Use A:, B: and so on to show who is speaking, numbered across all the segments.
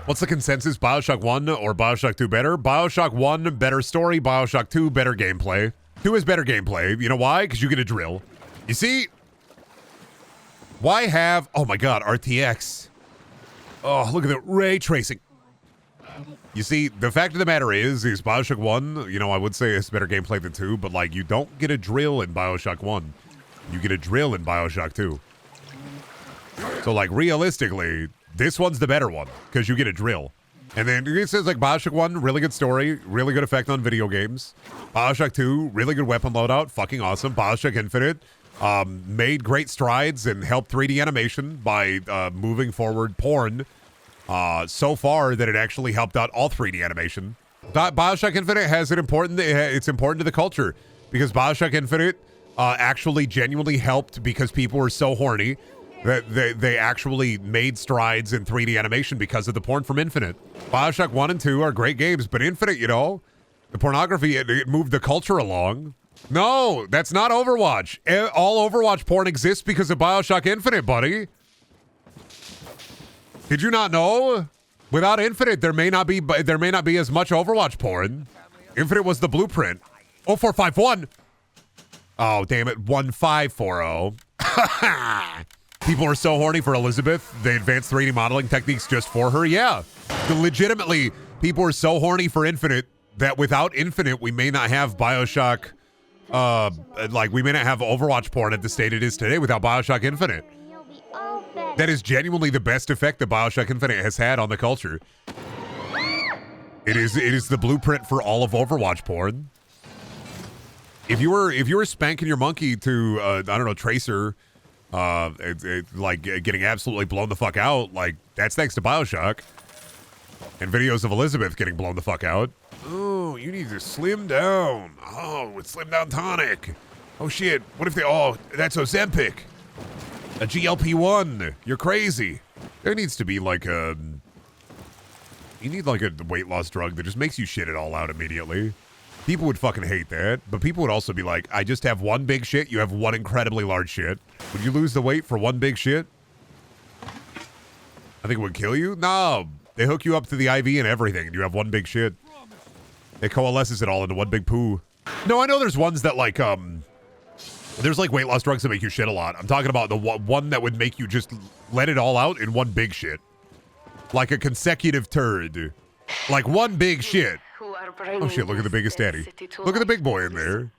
A: What's the consensus? BioShock 1 or BioShock 2 better? BioShock 1, better story. BioShock 2, better gameplay. 2 is better gameplay. You know why? Because you get a drill. You see? Why have... Oh my god, RTX. Oh, look at the ray tracing. You see, the fact of the matter is BioShock 1, you know, I would say it's better gameplay than 2, but like, you don't get a drill in BioShock 1. You get a drill in BioShock 2. So like, realistically... This one's the better one, because you get a drill. And then it says like BioShock 1, really good story, really good effect on video games. BioShock 2, really good weapon loadout, fucking awesome. BioShock Infinite, made great strides and helped 3D animation by moving forward porn so far that it actually helped out all 3D animation. BioShock Infinite has an important, it's important to the culture because BioShock Infinite actually genuinely helped because people were so horny that they actually made strides in 3D animation because of the porn from Infinite. BioShock 1 and 2 are great games, but Infinite, you know, the pornography, it moved the culture along. No, that's not Overwatch. All Overwatch porn exists because of BioShock Infinite, buddy. Did you not know? Without Infinite, there may not be as much Overwatch porn. Infinite was the blueprint. 0451. Oh, damn it. 1540. People are so horny for Elizabeth, they advanced 3D modeling techniques just for her. Yeah, legitimately, people are so horny for Infinite that without Infinite, we may not have BioShock, we may not have Overwatch porn at the state it is today without BioShock Infinite. That is genuinely the best effect that BioShock Infinite has had on the culture. It is the blueprint for all of Overwatch porn. If you were spanking your monkey to I don't know, Tracer, like getting absolutely blown the fuck out, like that's thanks to BioShock. And videos of Elizabeth getting blown the fuck out. Oh, you need to slim down. Oh, it's slim down tonic. Oh shit, what if that's Ozempic. A GLP-1. You're crazy. There needs to be like you need like a weight loss drug that just makes you shit it all out immediately. People would fucking hate that, but people would also be like, I just have one big shit, you have one incredibly large shit. Would you lose the weight for one big shit? I think it would kill you? No, they hook you up to the IV and everything, and you have one big shit. It coalesces it all into one big poo. No, I know there's ones that like, there's like weight loss drugs that make you shit a lot. I'm talking about the one that would make you just let it all out in one big shit. Like a consecutive turd. Like one big shit. Oh shit, look at the biggest daddy. Look at the big boy in there.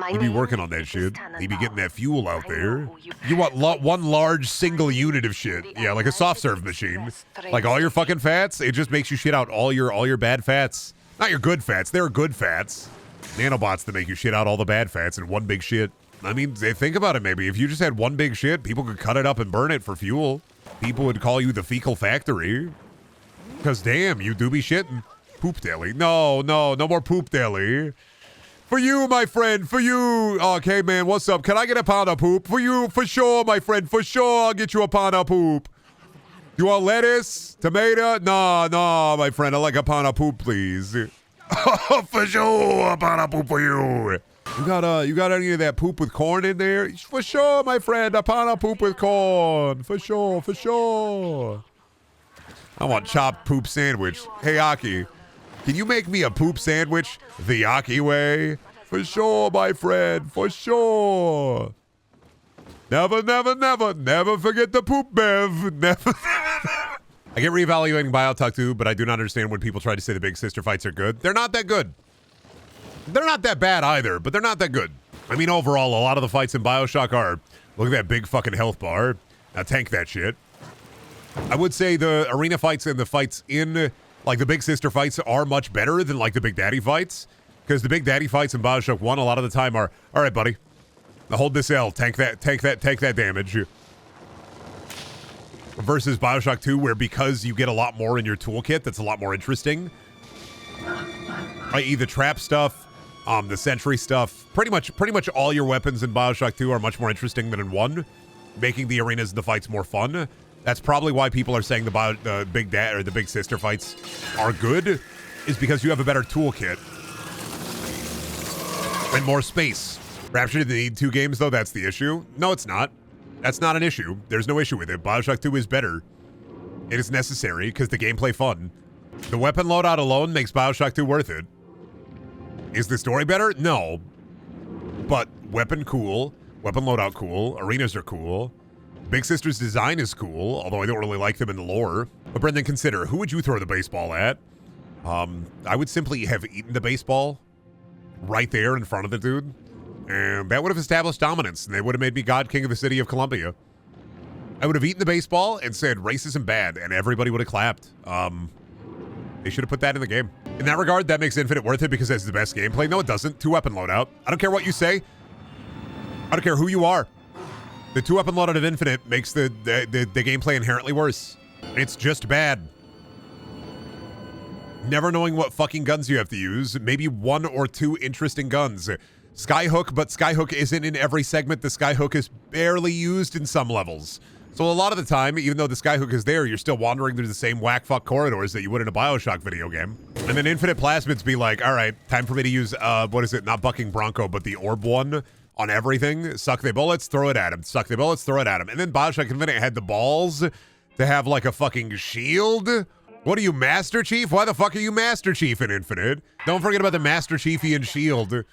A: He'd be working on that shit. He'd be getting that fuel out there. You want one large single unit of shit. Yeah, like a soft serve machine. Like all your fucking fats, it just makes you shit out all your bad fats. Not your good fats, they're good fats. Nanobots that make you shit out all the bad fats in one big shit. I mean, think about it maybe. If you just had one big shit, people could cut it up and burn it for fuel. People would call you the fecal factory. Because damn, you do be shitting. Poop deli. No more poop deli. For you, my friend, for you. Okay, man, what's up? Can I get a pound of poop? For you, for sure, my friend, for sure, I'll get you a pound of poop. You want lettuce? Tomato? No, my friend, I like a pound of poop, please. For sure, a pound of poop for you. You got any of that poop with corn in there? For sure, my friend, a pound of poop with corn. For sure. I want chopped poop sandwich. Hey, Aki. Can you make me a poop sandwich the Aki way? For sure, my friend, for sure. Never forget the poop bev. Never. I get reevaluating BioShock 2, but I do not understand when people try to say the big sister fights are good. They're not that good. They're not that bad either, but they're not that good. I mean, overall, a lot of the fights in BioShock are, look at that big fucking health bar. Now tank that shit. I would say the arena fights and the fights in... like, the big sister fights are much better than, like, the big daddy fights. Because the big daddy fights in BioShock 1 a lot of the time are, all right, buddy. Now hold this L. Take that damage. Versus BioShock 2, where because you get a lot more in your toolkit, that's a lot more interesting. I.e. the trap stuff, the sentry stuff. Pretty much all your weapons in BioShock 2 are much more interesting than in 1. Making the arenas and the fights more fun. That's probably why people are saying the big dad or the big sister fights are good, is because you have a better toolkit and more space. Rapture didn't need 2 games though. That's the issue. No, it's not. That's not an issue. There's no issue with it. BioShock 2 is better. It is necessary because the gameplay fun. The weapon loadout alone makes BioShock 2 worth it. Is the story better? No. But weapon cool. Weapon loadout cool. Arenas are cool. Big Sister's design is cool, although I don't really like them in the lore. But Brendan, consider, who would you throw the baseball at? I would simply have eaten the baseball right there in front of the dude. And that would have established dominance, and they would have made me God King of the city of Columbia. I would have eaten the baseball and said racism bad, and everybody would have clapped. They should have put that in the game. In that regard, that makes Infinite worth it because it's the best gameplay. No, it doesn't. 2-weapon loadout. I don't care what you say. I don't care who you are. The 2-weapon loadout of Infinite makes the gameplay inherently worse. It's just bad. Never knowing what fucking guns you have to use. Maybe 1 or 2 interesting guns. Skyhook, but Skyhook isn't in every segment. The Skyhook is barely used in some levels. So a lot of the time, even though the Skyhook is there, you're still wandering through the same whack-fuck corridors that you would in a BioShock video game. And then Infinite Plasmids be like, all right, time for me to use, what is it? Not Bucking Bronco, but the Orb one on everything. Suck the bullets, throw it at him. Suck the bullets, throw it at him. And then BioShock Infinite had the balls to have like a fucking shield. What are you, Master Chief? Why the fuck are you Master Chief in Infinite? Don't forget about the Master Chiefian shield.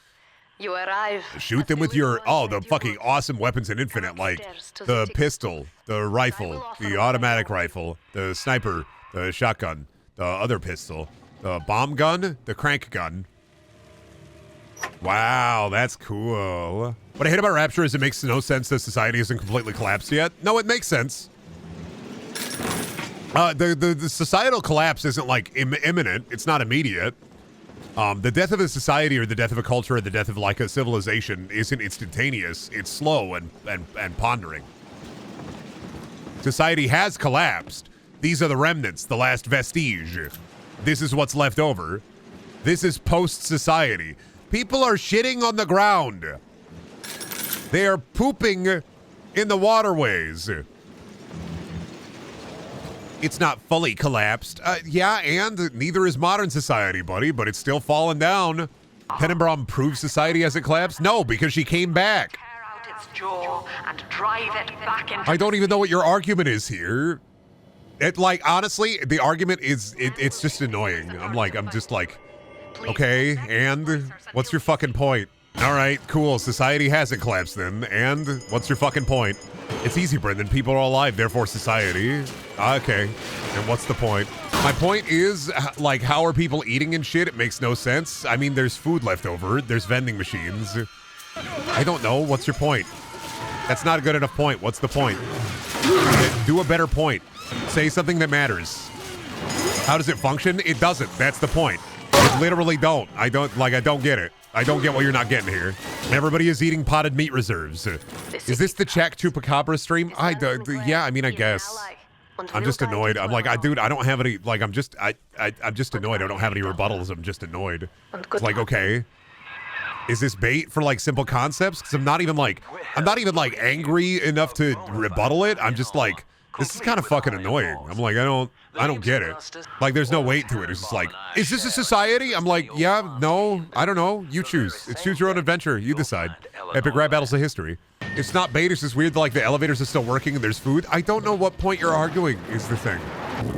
B: You arrive.
A: Shoot them with your, the fucking awesome weapons in Infinite, like the pistol, the rifle, the automatic rifle, the sniper, the shotgun, the other pistol, the bomb gun, the crank gun. Wow, that's cool. What I hate about Rapture is it makes no sense that society isn't completely collapsed yet. No, it makes sense. The societal collapse isn't like imminent. It's not immediate. The death of a society or the death of a culture or the death of like a civilization isn't instantaneous. It's slow and pondering. Society has collapsed. These are the remnants, the last vestige. This is what's left over. This is post-society. People are shitting on the ground. They are pooping in the waterways. It's not fully collapsed. Yeah, and neither is modern society, buddy, but it's still falling down. Tenenbaum improved society as it collapsed? No, because she came back. I don't even know what your argument is here. It, like, honestly, the argument is, it's just annoying. I'm just like, okay, and what's your fucking point? All right, cool, society hasn't collapsed then, and what's your fucking point? It's easy, Brendan. People are alive, therefore society. Okay. And what's the point? My point is, like, how are people eating and shit? It makes no sense. I mean, there's food left over. There's vending machines. I don't know. What's your point? That's not a good enough point. What's the point? Do a better point. Say something that matters. How does it function? It doesn't. That's the point. It literally don't. I don't get it. I don't get what you're not getting here. Everybody is eating potted meat reserves. Is this the Chak Chupacabra stream? Yeah, I mean, I guess. I'm just annoyed. I'm like, dude, I don't have any, like, I'm just annoyed. I don't have any rebuttals. I'm just annoyed. It's like, okay. Is this bait for, like, simple concepts? Because I'm not even, like, angry enough to rebuttal it. I'm just like, this is kind of fucking annoying. I'm like, I don't get it. Like, there's no weight to it. It's just like, is this a society? I'm like, yeah, no, I don't know. You choose. It's choose your own adventure. You decide. Epic rap battles of history. It's not bait. It's just weird that, like, the elevators are still working and there's food. I don't know what point you're arguing is the thing.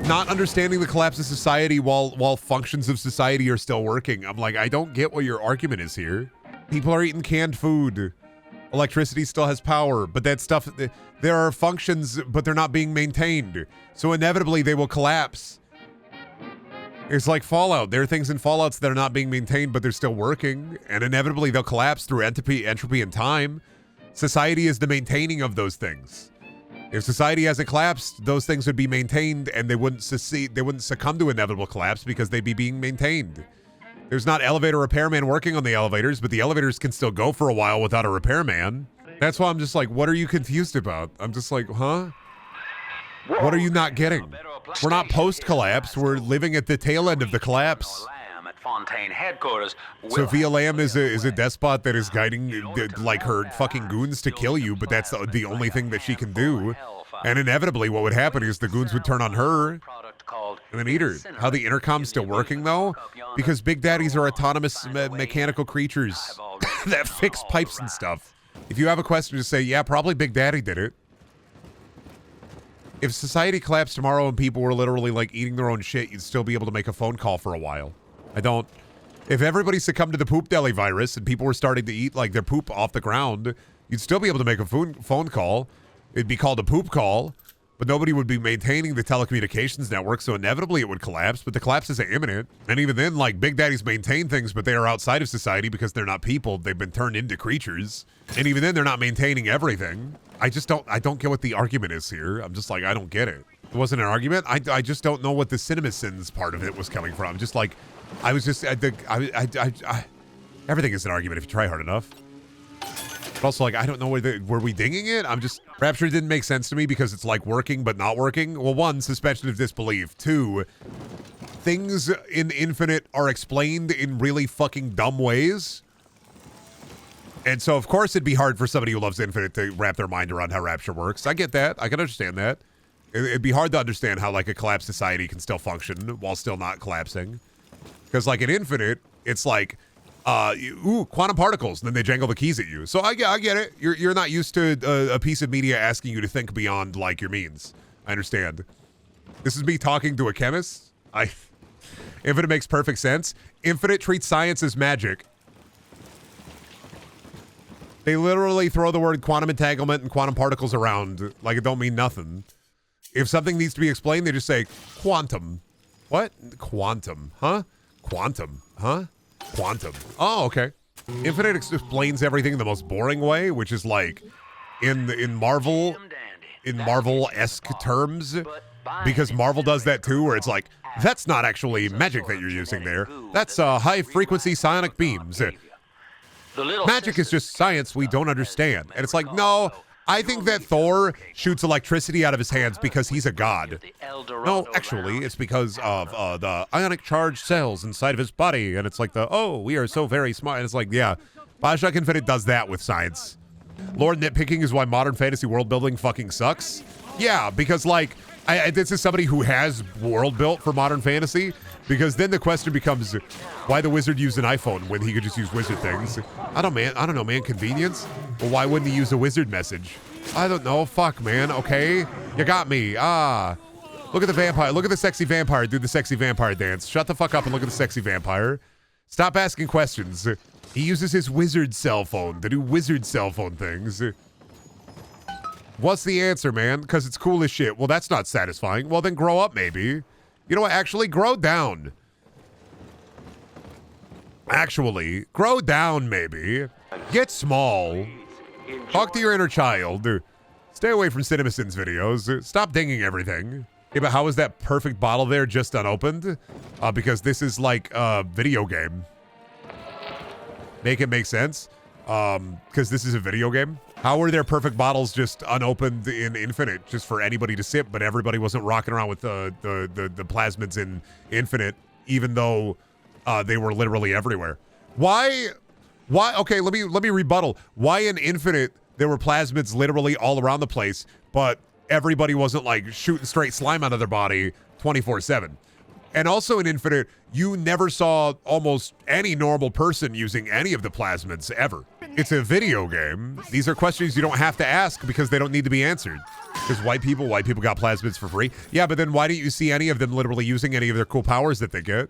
A: Not understanding the collapse of society while functions of society are still working. I'm like, I don't get what your argument is here. People are eating canned food. Electricity still has power, but that stuff, there are functions, but they're not being maintained. So inevitably they will collapse. It's like Fallout. There are things in Fallouts that are not being maintained, but they're still working. And inevitably they'll collapse through entropy and time. Society is the maintaining of those things. If society hasn't collapsed, those things would be maintained and they wouldn't succumb to inevitable collapse because they'd be being maintained. There's not elevator repairman working on the elevators, but the elevators can still go for a while without a repairman. That's why I'm just like, what are you confused about? I'm just like, huh? What are you not getting? We're not post-collapse. We're living at the tail end of the collapse. Sophia Lamb is a despot that is guiding like her fucking goons to kill you, but that's the only thing that she can do. And inevitably what would happen is the goons would turn on her and then eat her. How the intercom's still working though? Because Big Daddies are autonomous mechanical creatures that fix pipes and stuff. If you have a question, just say, yeah, probably Big Daddy did it. If society collapsed tomorrow and people were literally like eating their own shit, you'd still be able to make a phone call for a while. If everybody succumbed to the poop deli virus and people were starting to eat like their poop off the ground, you'd still be able to make a phone call. It'd be called a poop call, but nobody would be maintaining the telecommunications network, so inevitably it would collapse, but the collapse isn't imminent. And even then, like, Big Daddies maintain things, but they are outside of society because they're not people. They've been turned into creatures. And even then, they're not maintaining everything. I don't get what the argument is here. I'm just like, I don't get it. It wasn't an argument. I just don't know what the CinemaSins part of it was coming from. Just like, everything is an argument if you try hard enough. But also, like, I don't know were we dinging it? Rapture didn't make sense to me because it's like working but not working. Well, one, suspension of disbelief. Two, things in Infinite are explained in really fucking dumb ways. And so, of course, it'd be hard for somebody who loves Infinite to wrap their mind around how Rapture works. I get that. I can understand that. It'd be hard to understand how, like, a collapsed society can still function while still not collapsing. Because, like, in Infinite, it's like, quantum particles, and then they jangle the keys at you. So I get it. You're not used to a piece of media asking you to think beyond, like, your means. I understand. This is me talking to a chemist. Infinite makes perfect sense. Infinite treats science as magic. They literally throw the word quantum entanglement and quantum particles around like it don't mean nothing. If something needs to be explained, they just say quantum. What? Quantum, huh? Quantum, huh? Quantum. Oh, okay. Infinite explains everything in the most boring way, which is like in Marvel-esque terms, because Marvel does that too, where it's like, that's not actually magic that you're using there. That's high-frequency psionic beams. Magic is just science we don't understand. And it's like, no, I think that Thor shoots electricity out of his hands because he's a god. No, actually, it's because of the ionic charged cells inside of his body. And it's like we are so very smart. And it's like, yeah, BioShock Infinite does that with science. Lord nitpicking is why modern fantasy world building fucking sucks. Yeah, because like, this is somebody who has world built for modern fantasy, because then the question becomes, why the wizard use an iPhone when he could just use wizard things? I don't know, man. Convenience? Well, why wouldn't he use a wizard message? I don't know. Fuck, man. Okay, you got me. Look at the vampire. Look at the sexy vampire. Do the sexy vampire dance. Shut the fuck up and look at the sexy vampire. Stop asking questions. He uses his wizard cell phone to do wizard cell phone things. What's the answer, man? Because it's cool as shit. Well, that's not satisfying. Well, then grow up, maybe. You know what? Actually, grow down. Actually, grow down, maybe. Get small. Talk to your inner child. Stay away from CinemaSins videos. Stop dinging everything. Yeah, but how is that perfect bottle there just unopened? Because this is like a video game. Make it make sense? Because this is a video game. How were there perfect bottles just unopened in Infinite just for anybody to sip, but everybody wasn't rocking around with the plasmids in Infinite, even though they were literally everywhere? Why? Okay, let me rebuttal. Why in Infinite there were plasmids literally all around the place, but everybody wasn't like shooting straight slime out of their body 24/7? And also in Infinite, you never saw almost any normal person using any of the plasmids ever. It's a video game. These are questions you don't have to ask because they don't need to be answered. Because white people got plasmids for free. Yeah, but then why don't you see any of them literally using any of their cool powers that they get?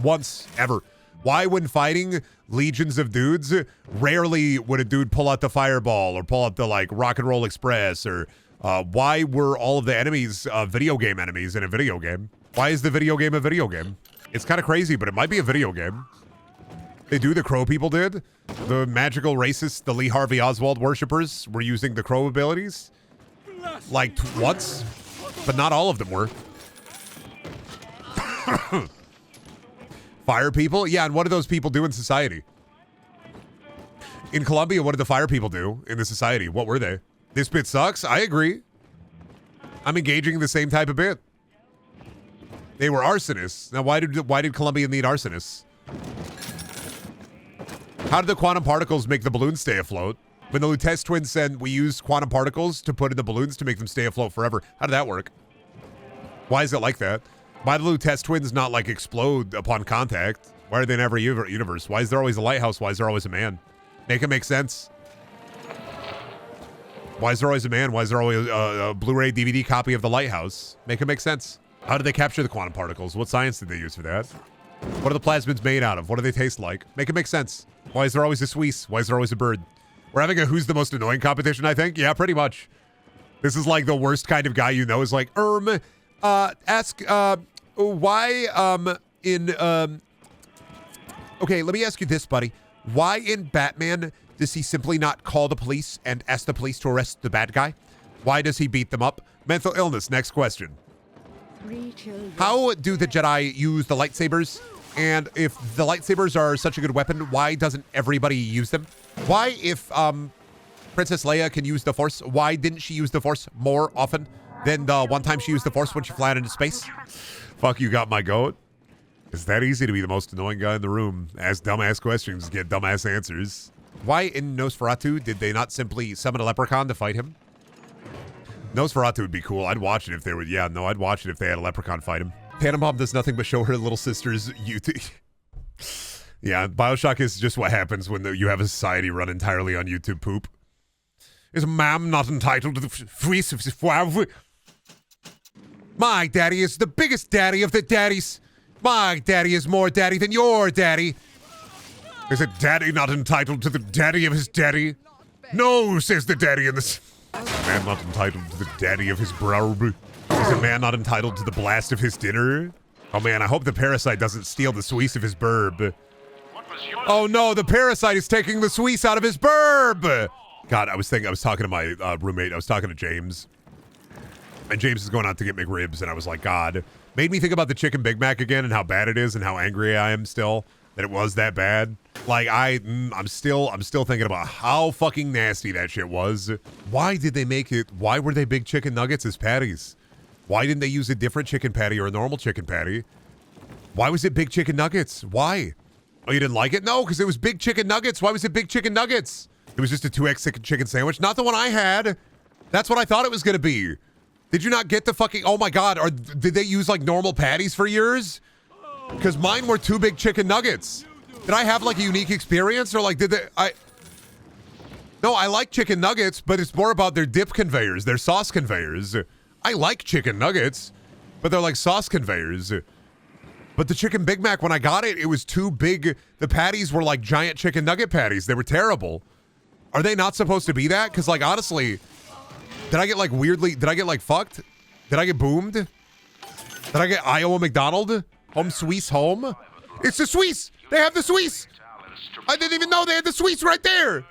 A: Once, ever. Why, when fighting legions of dudes, rarely would a dude pull out the fireball or pull out the like rock and roll express? Or why were all of the enemies video game enemies in a video game? Why is the video game a video game? It's kind of crazy, but it might be a video game. They do, the crow people did. The magical racists, the Lee Harvey Oswald worshippers, were using the crow abilities. Like once, but not all of them were. Fire people? Yeah, and what do those people do in society? In Colombia, what did the fire people do in the society? What were they? This bit sucks? I agree. I'm engaging in the same type of bit. They were arsonists. Now, why did Colombia need arsonists? How did the quantum particles make the balloons stay afloat? When the Lutece twins said we used quantum particles to put in the balloons to make them stay afloat forever. How did that work? Why is it like that? Why do the Lutece twins not like explode upon contact? Why are they in every universe? Why is there always a lighthouse? Why is there always a man? Make it make sense. Why is there always a man? Why is there always a Blu-ray DVD copy of The Lighthouse? Make it make sense. How did they capture the quantum particles? What science did they use for that? What are the plasmids made out of? What do they taste like? Make it make sense. Why is there always a Suisse? Why is there always a bird? We're having a who's the most annoying competition, I think. Yeah, pretty much. This is like the worst kind of guy you know is like, ask, why, okay, let me ask you this, buddy. Why in Batman does he simply not call the police and ask the police to arrest the bad guy? Why does he beat them up? Mental illness, next question. How do the Jedi use the lightsabers? And if the lightsabers are such a good weapon, why doesn't everybody use them? Why, if Princess Leia can use the Force, why didn't she use the Force more often than the one time she used the Force when she flew out into space? Fuck, you got my goat. It's that easy to be the most annoying guy in the room. Ask dumbass questions, get dumbass answers. Why in Nosferatu did they not simply summon a leprechaun to fight him? Nosferatu would be cool. I'd watch it if they would. Yeah, no, I'd watch it if they had a leprechaun fight him. Tannenbaum does nothing but show her little sister's YouTube. Yeah, BioShock is just what happens when you have a society run entirely on YouTube poop. Is a man not entitled to the freeze of his flower? My daddy is the biggest daddy of the daddies. My daddy is more daddy than your daddy. Is a daddy not entitled to the daddy of his daddy? No, says the daddy in this. Man not entitled to the daddy of his brub. Is a man not entitled to the blast of his dinner? Oh man, I hope the parasite doesn't steal the Suisse of his burb. Oh no, the parasite is taking the Suisse out of his burb! God, I was talking to my roommate, I was talking to James. And James is going out to get McRibs, and I was like, God. Made me think about the chicken Big Mac again and how bad it is and how angry I am still that it was that bad. Like, I'm still thinking about how fucking nasty that shit was. Why did they make it? Why were they big chicken nuggets as patties? Why didn't they use a different chicken patty or a normal chicken patty? Why was it big chicken nuggets? Why? Oh, you didn't like it? No, because it was big chicken nuggets. Why was it big chicken nuggets? It was just a 2X chicken sandwich. Not the one I had. That's what I thought it was going to be. Did you not get the fucking... Oh my God. Did they use like normal patties for yours? Because mine were 2 big chicken nuggets. Did I have like a unique experience or like did they... No, I like chicken nuggets, but it's more about their dip conveyors, their sauce conveyors. I like chicken nuggets, but they're like sauce conveyors. But the chicken Big Mac, when I got it, it was too big. The patties were like giant chicken nugget patties. They were terrible. Are they not supposed to be that? Because like, honestly, did I get like fucked? Did I get boomed? Did I get Iowa McDonald? Home Suisse home? It's the Suisse. They have the Suisse. I didn't even know they had the Suisse right there.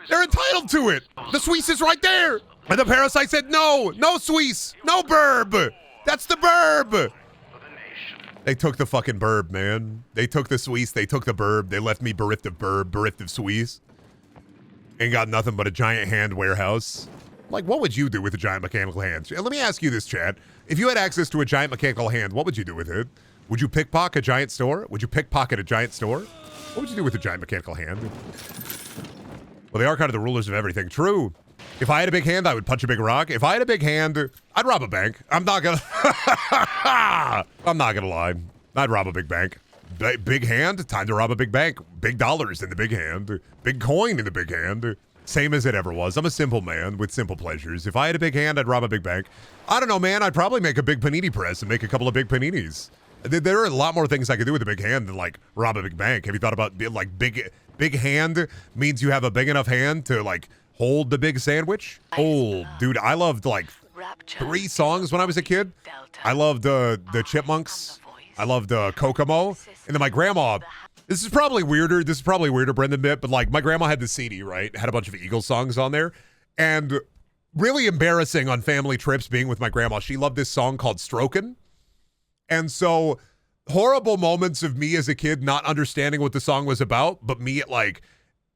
A: They're entitled to it. The Suisse is right there. And the parasite said, no Suisse, no burb. That's the burb. They took the fucking burb, man. They took the Suisse, they took the burb. They left me bereft of burb, bereft of Suisse. Ain't got nothing but a giant hand warehouse. Like, what would you do with a giant mechanical hand? Let me ask you this, Chad. If you had access to a giant mechanical hand, what would you do with it? Would you pickpocket a giant store? Would you pickpocket a giant store? What would you do with a giant mechanical hand? Well, they are kind of the rulers of everything. True. If I had a big hand, I would punch a big rock. If I had a big hand, I'd rob a bank. I'm not gonna lie. I'd rob a big bank. Big hand, time to rob a big bank. Big dollars in the big hand. Big coin in the big hand. Same as it ever was. I'm a simple man with simple pleasures. If I had a big hand, I'd rob a big bank. I don't know, man. I'd probably make a big panini press and make a couple of big paninis. There are a lot more things I could do with a big hand than like rob a big bank. Have you thought about like big hand means you have a big enough hand to like hold the big sandwich? Oh, dude, I loved like 3 songs when I was a kid. I loved the Chipmunks. I loved Kokomo. And then my grandma, this is probably weirder, Brendan, but like my grandma had the CD, right? Had a bunch of Eagles songs on there. And really embarrassing on family trips being with my grandma. She loved this song called Strokin'. And so horrible moments of me as a kid not understanding what the song was about, but me at like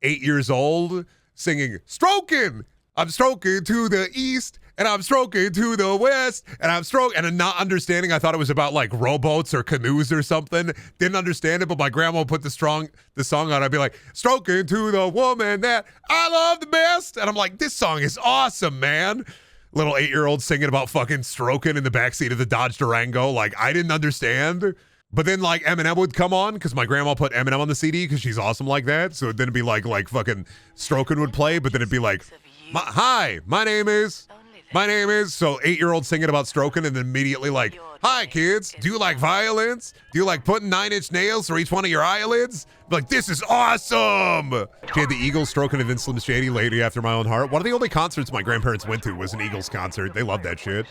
A: 8 years old singing, stroking, I'm stroking to the east, and I'm stroking to the west, and I'm stroking, and not understanding. I thought it was about like rowboats or canoes or something. Didn't understand it, but my grandma put the song on. I'd be like, stroking to the woman that I love the best. And I'm like, this song is awesome, man. Little 8-year-old singing about fucking stroking in the backseat of the Dodge Durango. Like, I didn't understand. But then like Eminem would come on because my grandma put Eminem on the CD because she's awesome like that. So then it'd be like fucking Strokin' would play, but then it'd be like, Hi, my name is. So 8-year-old singing about stroking and then immediately like, hi kids, do you like violence? Do you like putting 9-inch nails through each one of your eyelids? Like, this is awesome. She had the Eagles stroking and then Slim Shady, Lady After My Own Heart. One of the only concerts my grandparents went to was an Eagles concert. They love that shit.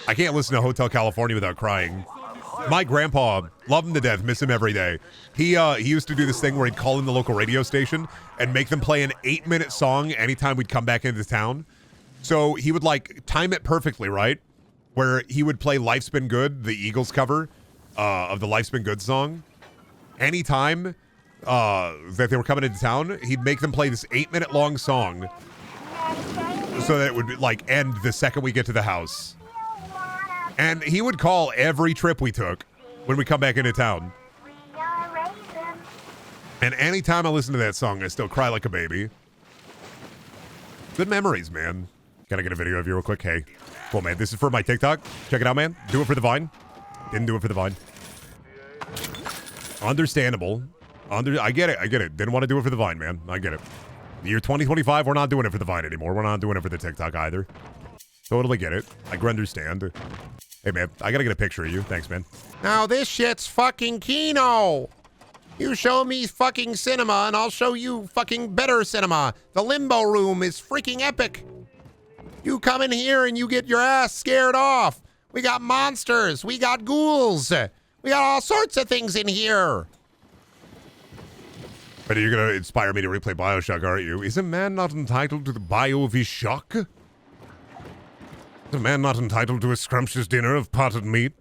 A: I can't listen to Hotel California without crying. My grandpa, love him to death, miss him every day. He used to do this thing where he'd call in the local radio station and make them play an 8-minute song anytime we'd come back into town. So he would like time it perfectly, right? Where he would play Life's Been Good, the Eagles cover of the Life's Been Good song. Anytime that they were coming into town, he'd make them play this 8-minute long song so that it would like end the second we get to the house. And he would call every trip we took when we come back into town. And anytime I listen to that song, I still cry like a baby. Good memories, man. Can I get a video of you real quick? Hey. Cool, man. This is for my TikTok. Check it out, man. Do it for the Vine. Didn't do it for the Vine. Understandable. I get it. Didn't want to do it for the Vine, man. I get it. The year 2025, we're not doing it for the Vine anymore. We're not doing it for the TikTok either. Totally get it. I can understand. Hey, man. I gotta get a picture of you. Thanks, man. Now, this shit's fucking Kino. You show me fucking cinema, and I'll show you fucking better cinema. The Limbo Room is freaking epic. You come in here and you get your ass scared off. We got monsters. We got ghouls. We got all sorts of things in here. But you're going to inspire me to replay BioShock, aren't you? Is a man not entitled to the BioShock? Is a man not entitled to a scrumptious dinner of potted meat?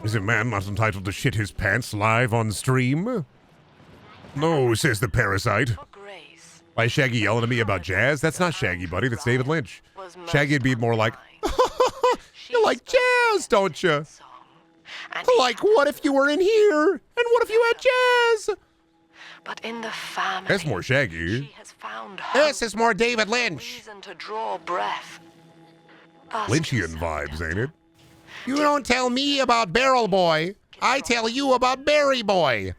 A: Is a man not entitled to shit his pants live on stream? No, says the parasite. Why is Shaggy yelling at me about jazz? That's not Shaggy, buddy. That's David Lynch. Shaggy'd be more like, you like jazz, don't you? Like, what if you were in here? And what if you had jazz?
B: But in the family,
A: that's more Shaggy.
B: she has found
A: This is more David Lynch.
B: reason to draw breath. Ask
A: Lynchian
B: yourself,
A: vibes, ain't it? You don't tell me about Barrel Boy. I tell you about Berry Boy.